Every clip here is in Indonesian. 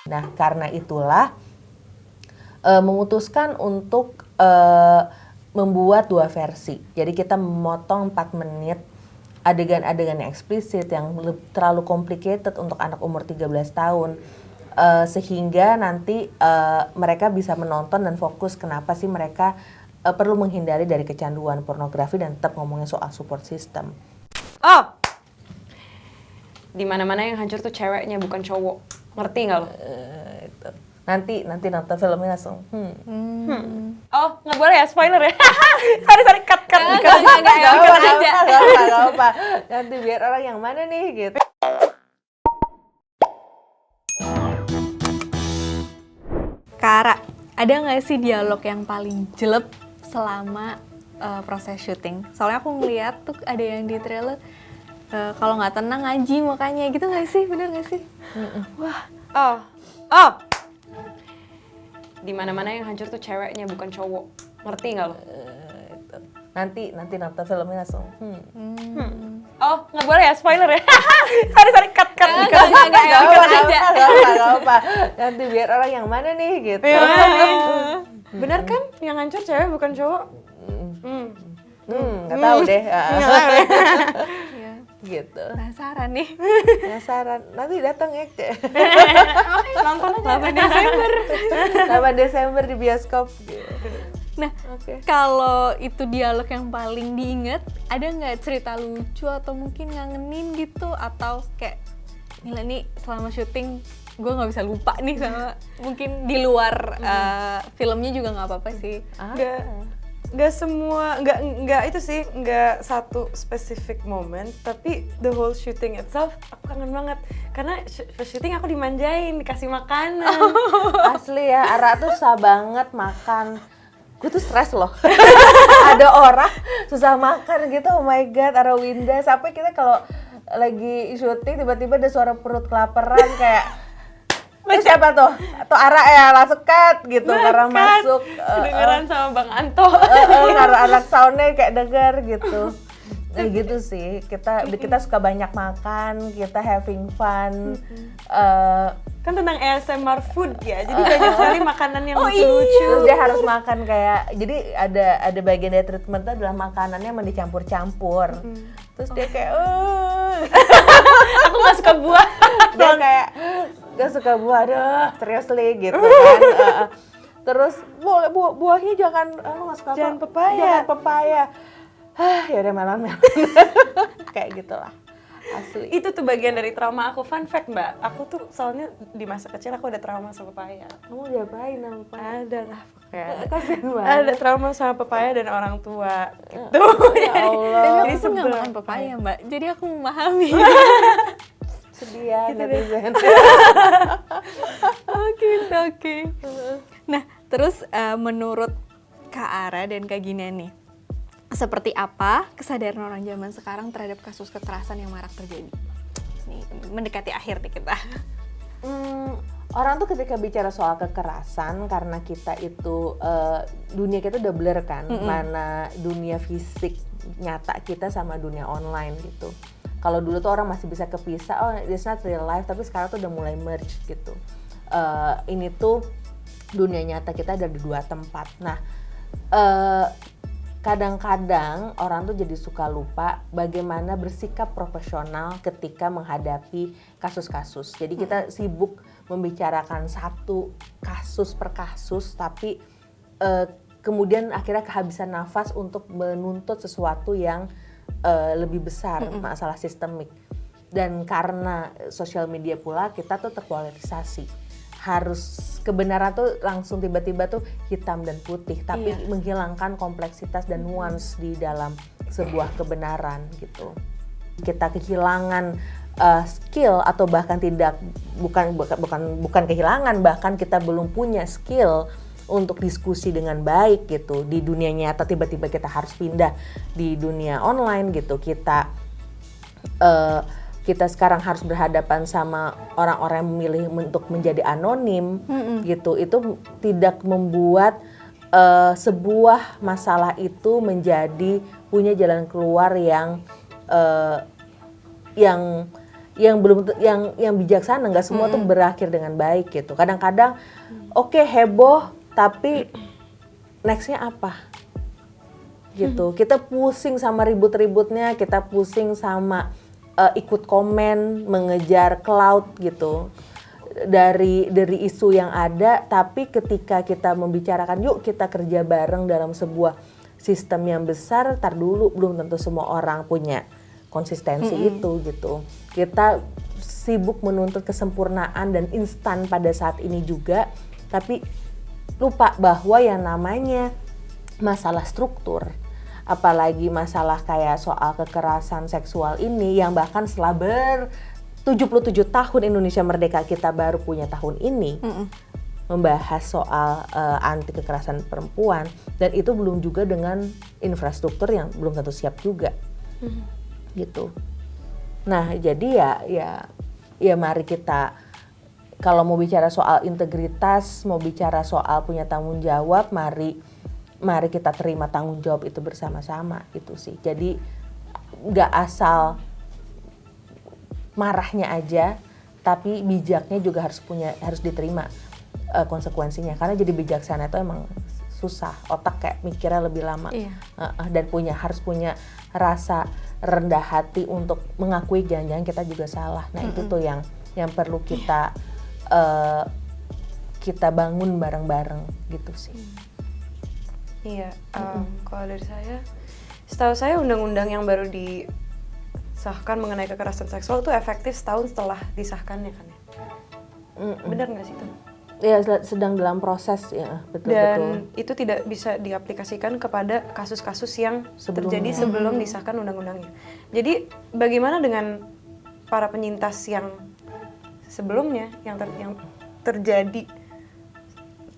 Nah, karena itulah memutuskan untuk membuat 2 versi. Jadi kita memotong 4 menit adegan-adegan yang eksplisit yang terlalu complicated untuk anak umur 13 tahun. Sehingga nanti mereka bisa menonton dan fokus kenapa sih mereka perlu menghindari dari kecanduan pornografi dan tetap ngomongin soal support system. Oh, di mana-mana yang hancur tuh ceweknya bukan cowok. Ngerti nggak lo? Itu. Nanti nonton filmnya langsung. Oh, nggak boleh ya spoiler ya? sorry cut. Gak apa. Nanti biar orang yang mana nih gitu. Kara, ada nggak sih dialog yang paling jelek selama proses syuting? Soalnya aku ngeliat tuh ada yang di trailer kalau nggak tenang ngaji makanya gitu nggak sih? Bener nggak sih? Wah, di mana-mana yang hancur tuh ceweknya bukan cowok. Ngerti nggak lo? Itu. Nanti nonton filmnya langsung. Oh, nggak boleh ya spoiler ya? sorry cut. Gak apa. Nanti biar orang yang mana nih gitu. Bener kan? Yang hancur cewek bukan cowok? Gak tahu deh. Iya. Gitu. Penasaran nih. Penasaran. Nanti datang ya. Nonton aja. 8 Desember. 8 Desember di bioskop. Nah, Oke. kalau itu dialog yang paling diinget, ada nggak cerita lucu atau mungkin ngangenin gitu? Atau kayak, gila nih selama syuting gue nggak bisa lupa nih sama mungkin di luar filmnya juga nggak apa-apa sih. Nggak semua, nggak itu sih, nggak satu specific moment, tapi the whole shooting itself aku kangen banget karena syuting aku dimanjain, dikasih makanan. Asli ya, Ara tuh susah banget makan. Gue tuh stres loh. Ada orang susah makan gitu, oh my god, Ara Winda. Sampai kita kalau lagi syuting tiba-tiba ada suara perut kelaparan kayak itu siapa tuh? Atau Ara ya langsung cut gitu karena masuk Kedengeran sama Bang Anto. karena anak soundnya kayak denger gitu. Nah gitu sih, kita suka banyak makan, kita having fun. Kan tentang ASMR food ya, jadi banyak sekali makanan yang lucu-lucu. Terus dia harus makan kayak, jadi ada bagian dari treatment itu adalah makanannya yang dicampur-campur. Terus dia kayak, Aku nggak suka buah. dia kayak gak suka buah, aduh seriously gitu kan. Terus buahnya jangan, lu gak suka Jangan apa? pepaya. Jangan pepaya. Ya udah melon. Kayak gitulah. Asli. Itu tuh bagian dari trauma aku. Fun fact mbak, aku tuh soalnya di masa kecil aku ada trauma sama pepaya. Kamu diapain sama pepaya? Ada lah pokoknya. Kasian banget. Ada trauma sama pepaya dan orang tua gitu. Ya Allah. Tapi Jadi aku pun nggak sebel. makan pepaya mbak, jadi aku memahami. Sedih ya netizen. Oke. Nah, terus menurut Kak Ara dan Kak Gina nih, seperti apa kesadaran orang zaman sekarang terhadap kasus kekerasan yang marak terjadi? Nih, mendekati akhir nih kita. Orang tuh ketika bicara soal kekerasan karena kita itu dunia kita udah blur kan, mana dunia fisik nyata kita sama dunia online gitu. Kalau dulu tuh orang masih bisa kepisah, oh it's not real life, tapi sekarang tuh udah mulai merge gitu. Ini tuh dunia nyata kita ada di 2 tempat. Nah, kadang-kadang orang tuh jadi suka lupa bagaimana bersikap profesional ketika menghadapi kasus-kasus. Jadi kita sibuk membicarakan satu kasus per kasus, tapi kemudian akhirnya kehabisan nafas untuk menuntut sesuatu yang lebih besar, masalah sistemik. Dan karena sosial media pula kita tuh terpolarisasi. Harus kebenaran tuh langsung tiba-tiba tuh hitam dan putih, tapi menghilangkan kompleksitas dan nuans di dalam sebuah kebenaran gitu. Kita kehilangan skill atau bahkan bukan kehilangan, bahkan kita belum punya skill untuk diskusi dengan baik gitu di dunia nyata. Tiba-tiba kita harus pindah di dunia online gitu. Kita sekarang harus berhadapan sama orang-orang yang memilih untuk menjadi anonim gitu. Itu tidak membuat sebuah masalah itu menjadi punya jalan keluar yang yang belum yang bijaksana, nggak semua tuh berakhir dengan baik gitu. Kadang-kadang oke, heboh tapi nextnya apa gitu. Kita pusing sama ribut-ributnya, kita pusing sama ikut komen, mengejar cloud gitu dari isu yang ada. Tapi ketika kita membicarakan yuk kita kerja bareng dalam sebuah sistem yang besar, tar dulu, belum tentu semua orang punya konsistensi itu gitu. Kita sibuk menuntut kesempurnaan dan instan pada saat ini juga, tapi lupa bahwa yang namanya masalah struktur, apalagi masalah kayak soal kekerasan seksual ini yang bahkan setelah 77 tahun Indonesia merdeka, kita baru punya tahun ini membahas soal anti kekerasan perempuan, dan itu belum juga dengan infrastruktur yang belum tentu siap juga gitu. Nah jadi ya mari kita, kalau mau bicara soal integritas, mau bicara soal punya tanggung jawab, mari kita terima tanggung jawab itu bersama-sama itu sih. Jadi nggak asal marahnya aja, tapi bijaknya juga harus diterima konsekuensinya. Karena jadi bijaksana itu emang susah, otak kayak mikirnya lebih lama. Dan harus punya rasa rendah hati untuk mengakui jangan-jangan kita juga salah. Nah itu tuh yang perlu kita bangun bareng-bareng gitu sih. Iya, kalau dari saya, setahu saya undang-undang yang baru disahkan mengenai kekerasan seksual itu efektif setahun setelah disahkannya kan ya? Benar nggak sih itu? Ya, sedang dalam proses ya, betul-betul. Dan itu tidak bisa diaplikasikan kepada kasus-kasus yang terjadi sebelum disahkan undang-undangnya. Jadi bagaimana dengan para penyintas yang sebelumnya, yang terjadi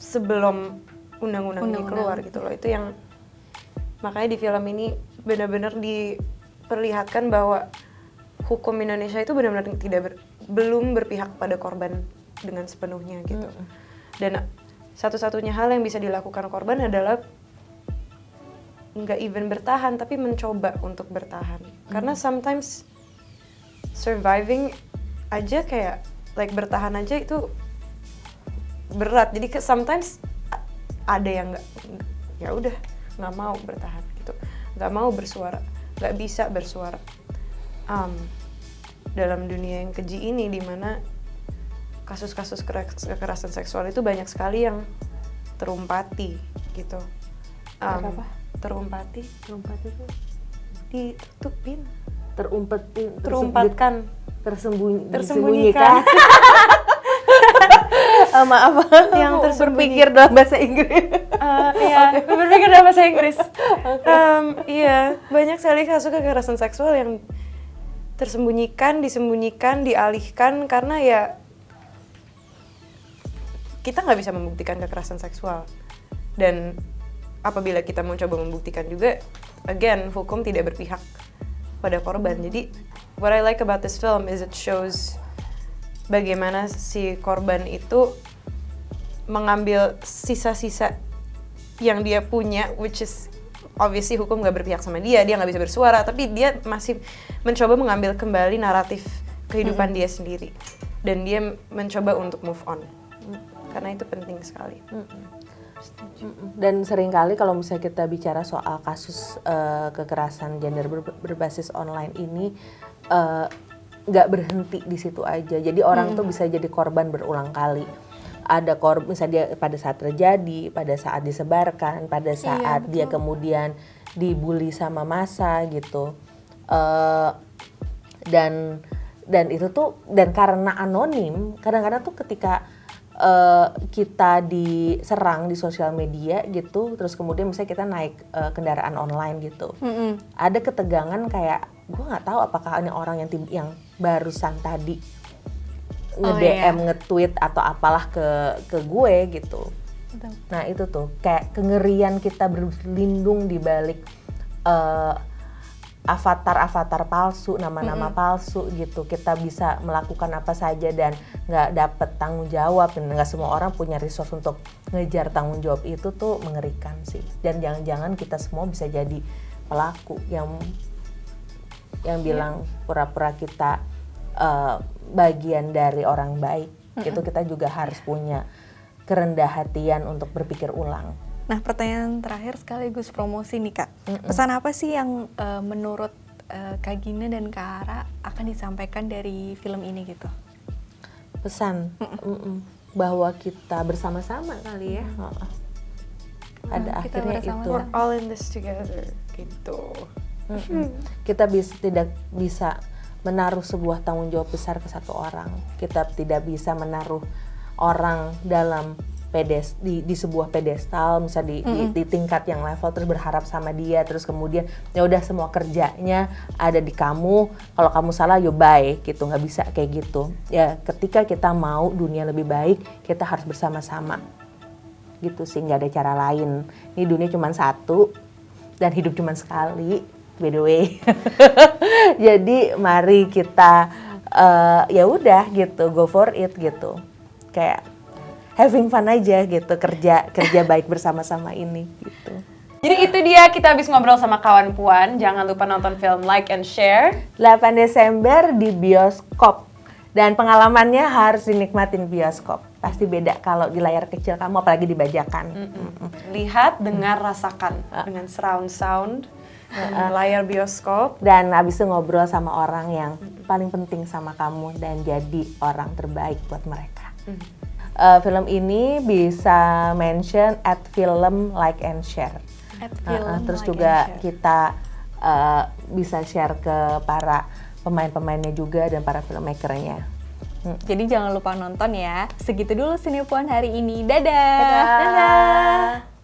sebelum undang-undang ini keluar gitu loh. Itu yang makanya di film ini benar-benar diperlihatkan bahwa hukum Indonesia itu benar-benar belum berpihak pada korban dengan sepenuhnya gitu. Dan satu-satunya hal yang bisa dilakukan korban adalah nggak even bertahan, tapi mencoba untuk bertahan. Karena sometimes surviving aja kayak bertahan aja itu berat. Jadi sometimes ada yang ya udah nggak mau bertahan gitu, nggak mau bersuara, nggak bisa bersuara. Dalam dunia yang keji ini, di mana kasus-kasus kekerasan seksual itu banyak sekali yang terumpati gitu. Apa? Terumpati itu ditutupin, terumpatkan, tersembunyikan. Maaf, yang berpikir dalam bahasa Inggris. Iya, berpikir dalam bahasa Inggris. Iya, banyak sekali kasus kekerasan seksual yang disembunyikan, dialihkan karena ya kita nggak bisa membuktikan kekerasan seksual. Dan apabila kita mau coba membuktikan juga, again, hukum tidak berpihak pada korban. Jadi, what I like about this film is it shows bagaimana si korban itu mengambil sisa-sisa yang dia punya, which is obviously hukum nggak berpihak sama dia nggak bisa bersuara, tapi dia masih mencoba mengambil kembali naratif kehidupan dia sendiri, dan dia mencoba untuk move on. Karena itu penting sekali. Dan seringkali kalau misalnya kita bicara soal kasus kekerasan gender berbasis online ini, nggak berhenti di situ aja. Jadi orang tuh bisa jadi korban berulang kali. Ada korban misalnya dia pada saat terjadi, pada saat disebarkan, pada saat dia kemudian dibully sama massa gitu. Dan itu tuh, dan karena anonim, kadang-kadang tuh ketika kita diserang di sosial media gitu, terus kemudian misalnya kita naik kendaraan online gitu, ada ketegangan kayak gue nggak tahu apakah ini orang yang barusan tadi nge-DM, nge-tweet atau apalah ke gue gitu. Nah itu tuh kayak kengerian kita berlindung di balik avatar palsu, nama-nama palsu gitu. Kita bisa melakukan apa saja dan nggak dapet tanggung jawab, dan nggak semua orang punya resource untuk ngejar tanggung jawab. Itu tuh mengerikan sih. Dan jangan-jangan kita semua bisa jadi pelaku yang bilang pura-pura kita bagian dari orang baik. Itu kita juga harus punya kerendah hatian untuk berpikir ulang. Nah, pertanyaan terakhir sekaligus promosi nih Kak. Pesan apa sih yang menurut Kak Gina dan Kak Ara akan disampaikan dari film ini gitu? Pesan bahwa kita bersama-sama kali ya. Pada Kita akhirnya bersama-sama. itu We're all in this together gitu. kita tidak bisa menaruh sebuah tanggung jawab besar ke satu orang. Kita tidak bisa menaruh orang dalam di sebuah pedestal, misalnya di tingkat yang level, terus berharap sama dia, terus kemudian ya udah semua kerjanya ada di kamu, kalau kamu salah yo bye gitu, nggak bisa kayak gitu. Ya ketika kita mau dunia lebih baik, kita harus bersama-sama gitu sih, nggak ada cara lain. Ini dunia cuma satu dan hidup cuma sekali, by the way. Jadi mari kita ya udah gitu, go for it gitu, kayak having fun aja gitu, kerja baik bersama-sama ini gitu. Jadi itu dia, kita habis ngobrol sama kawan Puan. Jangan lupa nonton film, like and share. 8 Desember di bioskop. Dan pengalamannya harus dinikmatin bioskop. Pasti beda kalau di layar kecil kamu, apalagi dibajakan. Lihat, dengar, rasakan dengan surround sound, layar bioskop. Dan habis itu ngobrol sama orang yang paling penting sama kamu dan jadi orang terbaik buat mereka. Film ini bisa mention at film like and share. Terus Like juga and share. kita bisa share ke para pemain-pemainnya juga dan para filmmakernya. Jadi jangan lupa nonton ya. Segitu dulu Sinepuan hari ini. Dadah. Dadah.